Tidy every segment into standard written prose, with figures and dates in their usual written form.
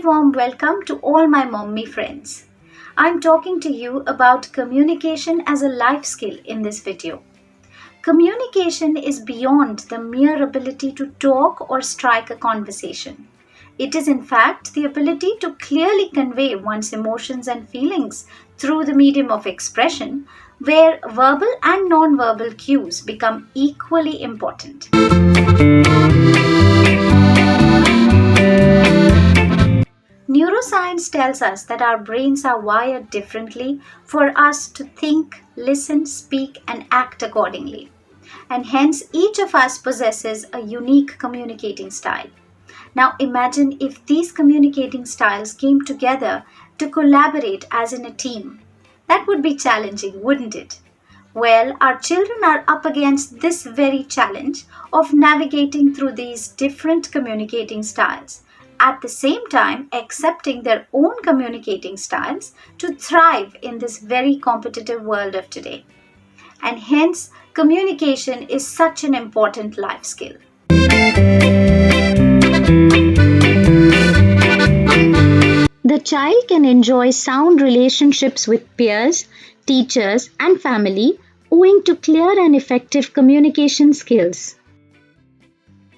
warm welcome to all my mommy friends. I'm talking to you about communication as a life skill in this video. Communication is beyond the mere ability to talk or strike a conversation. It is, in fact, the ability to clearly convey one's emotions and feelings through the medium of expression, where verbal and non-verbal cues become equally important. Neuroscience tells us that our brains are wired differently for us to think, listen, speak, and act accordingly. And hence, each of us possesses a unique communicating style. Now, imagine if these communicating styles came together to collaborate as in a team. That would be challenging, wouldn't it? Well, our children are up against this very challenge of navigating through these different communicating styles, at the same time accepting their own communicating styles to thrive in this very competitive world of today. And hence, communication is such an important life skill. The child can enjoy sound relationships with peers, teachers, and family owing to clear and effective communication skills.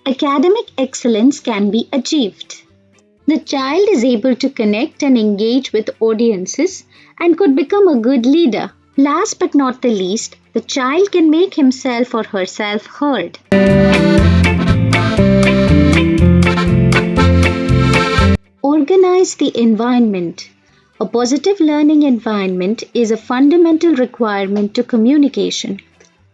Academic excellence can be achieved. The child is able to connect and engage with audiences and could become a good leader. Last but not the least, the child can make himself or herself heard. Organize the environment. A positive learning environment is a fundamental requirement to communication.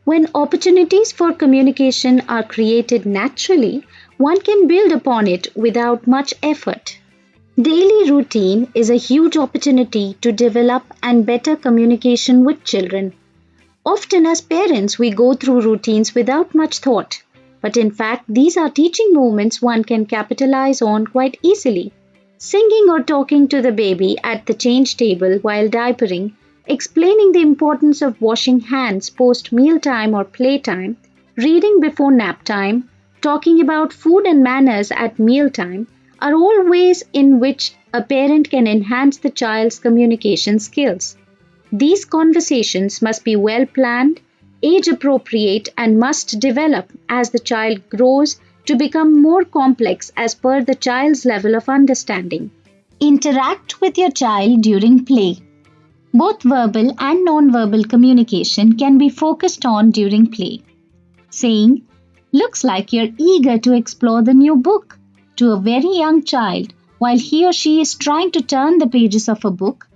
When opportunities for communication are created naturally, one can build upon it without much effort. Daily routine is a huge opportunity to develop and better communication with children. Often as parents, we go through routines without much thought, but in fact, these are teaching moments one can capitalize on quite easily. Singing or talking to the baby at the change table while diapering, explaining the importance of washing hands post mealtime or playtime, reading before nap time, talking about food and manners at mealtime are all ways in which a parent can enhance the child's communication skills. These conversations must be well planned, age appropriate, and must develop as the child grows to become more complex as per the child's level of understanding. Interact with your child during play. Both verbal and non-verbal communication can be focused on during play. Saying, "Looks like you're eager to explore the new book," to a very young child while he or she is trying to turn the pages of a book,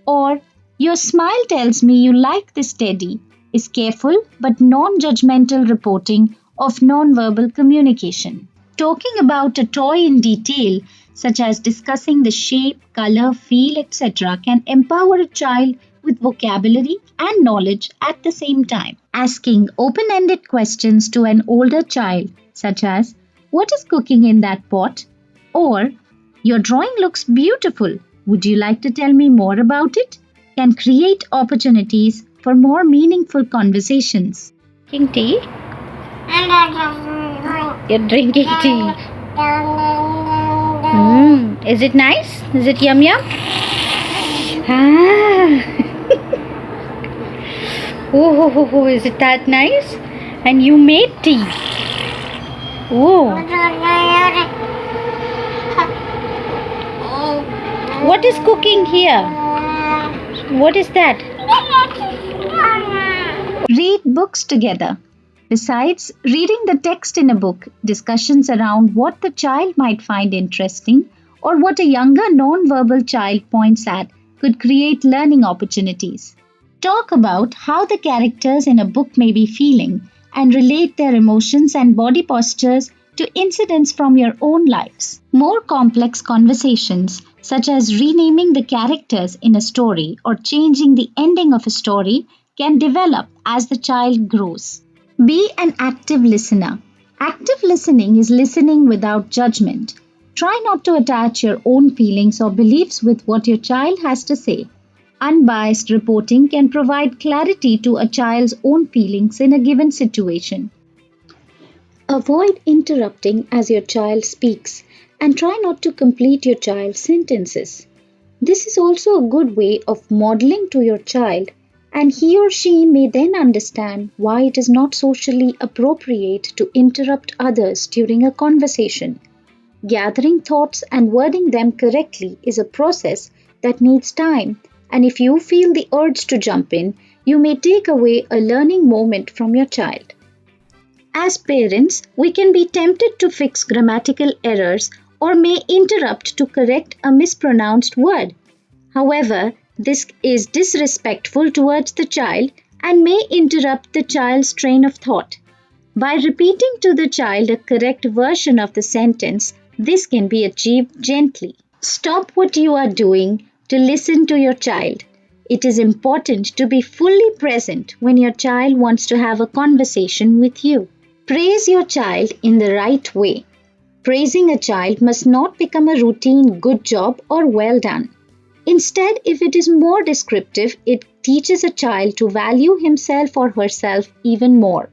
or "Your smile tells me you like this teddy," is careful but non-judgmental reporting of non-verbal communication. Talking about a toy in detail, such as discussing the shape, color, feel, etc., can empower a child with vocabulary and knowledge at the same time. Asking open-ended questions to an older child, such as, "What is cooking in that pot?" or "Your drawing looks beautiful. Would you like to tell me more about it?" can create opportunities for more meaningful conversations. Drinking tea? You're drinking tea. Is it nice? Is it yum yum? Ah. Oh, is it that nice? And you made tea. Oh. What is cooking here? What is that? Read books together. Besides reading the text in a book, discussions around what the child might find interesting or what a younger non-verbal child points at could create learning opportunities. Talk about how the characters in a book may be feeling and relate their emotions and body postures to incidents from your own lives. More complex conversations, such as renaming the characters in a story or changing the ending of a story, can develop as the child grows. Be an active listener. Active listening is listening without judgment. Try not to attach your own feelings or beliefs with what your child has to say. Unbiased reporting can provide clarity to a child's own feelings in a given situation. Avoid interrupting as your child speaks, and try not to complete your child's sentences. This is also a good way of modeling to your child, and he or she may then understand why it is not socially appropriate to interrupt others during a conversation. Gathering thoughts and wording them correctly is a process that needs time, and if you feel the urge to jump in, you may take away a learning moment from your child. As parents, we can be tempted to fix grammatical errors or may interrupt to correct a mispronounced word. However, this is disrespectful towards the child and may interrupt the child's train of thought. By repeating to the child a correct version of the sentence, this can be achieved gently. Stop what you are doing to listen to your child. It is important to be fully present when your child wants to have a conversation with you. Praise your child in the right way. Praising a child must not become a routine good job or well done. Instead, if it is more descriptive, it teaches a child to value himself or herself even more.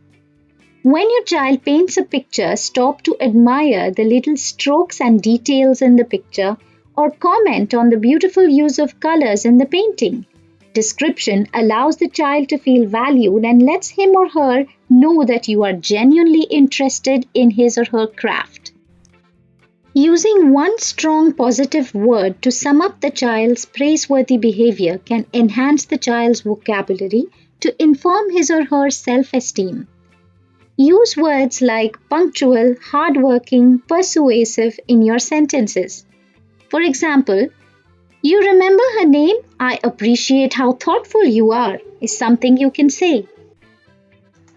When your child paints a picture, stop to admire the little strokes and details in the picture or comment on the beautiful use of colors in the painting. Description allows the child to feel valued and lets him or her know that you are genuinely interested in his or her craft. Using one strong positive word to sum up the child's praiseworthy behavior can enhance the child's vocabulary to inform his or her self-esteem. Use words like punctual, hardworking, persuasive in your sentences. For example, "You remember her name? I appreciate how thoughtful you are," is something you can say.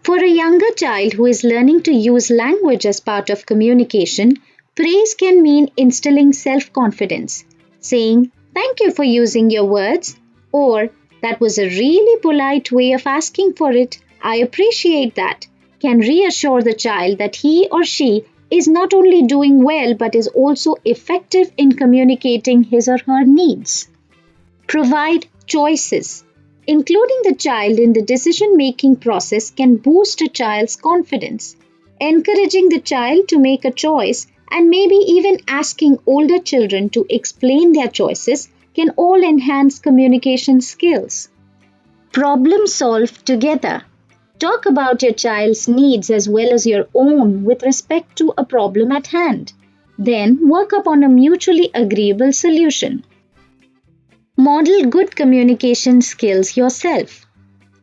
For a younger child who is learning to use language as part of communication, praise can mean instilling self-confidence, saying, "Thank you for using your words," or "That was a really polite way of asking for it. I appreciate that," can reassure the child that he or she is not only doing well but is also effective in communicating his or her needs. Provide choices. Including the child in the decision-making process can boost a child's confidence. Encouraging the child to make a choice and maybe even asking older children to explain their choices can all enhance communication skills. Problem solve together. Talk about your child's needs as well as your own with respect to a problem at hand. Then work upon a mutually agreeable solution. Model good communication skills yourself.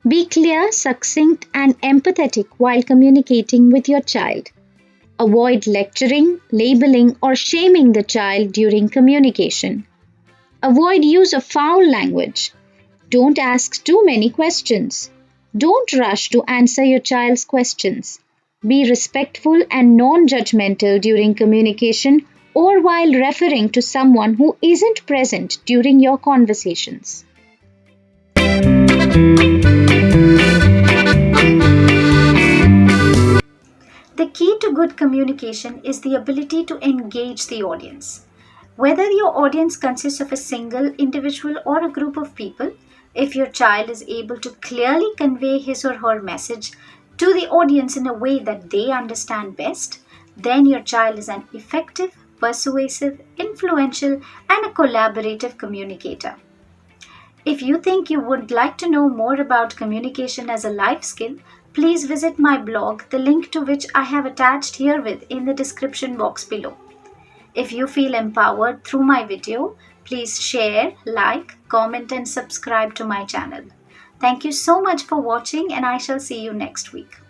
Be clear, succinct, and empathetic while communicating with your child. Avoid lecturing, labeling, or shaming the child during communication. Avoid use of foul language. Don't ask too many questions. Don't rush to answer your child's questions. Be respectful and non-judgmental during communication or while referring to someone who isn't present during your conversations. The key to good communication is the ability to engage the audience. Whether your audience consists of a single individual or a group of people, if your child is able to clearly convey his or her message to the audience in a way that they understand best, then your child is an effective, persuasive, influential, and a collaborative communicator. If you think you would like to know more about communication as a life skill, please visit my blog, the link to which I have attached herewith in the description box below. If you feel empowered through my video, please share, like, comment and subscribe to my channel. Thank you so much for watching and I shall see you next week.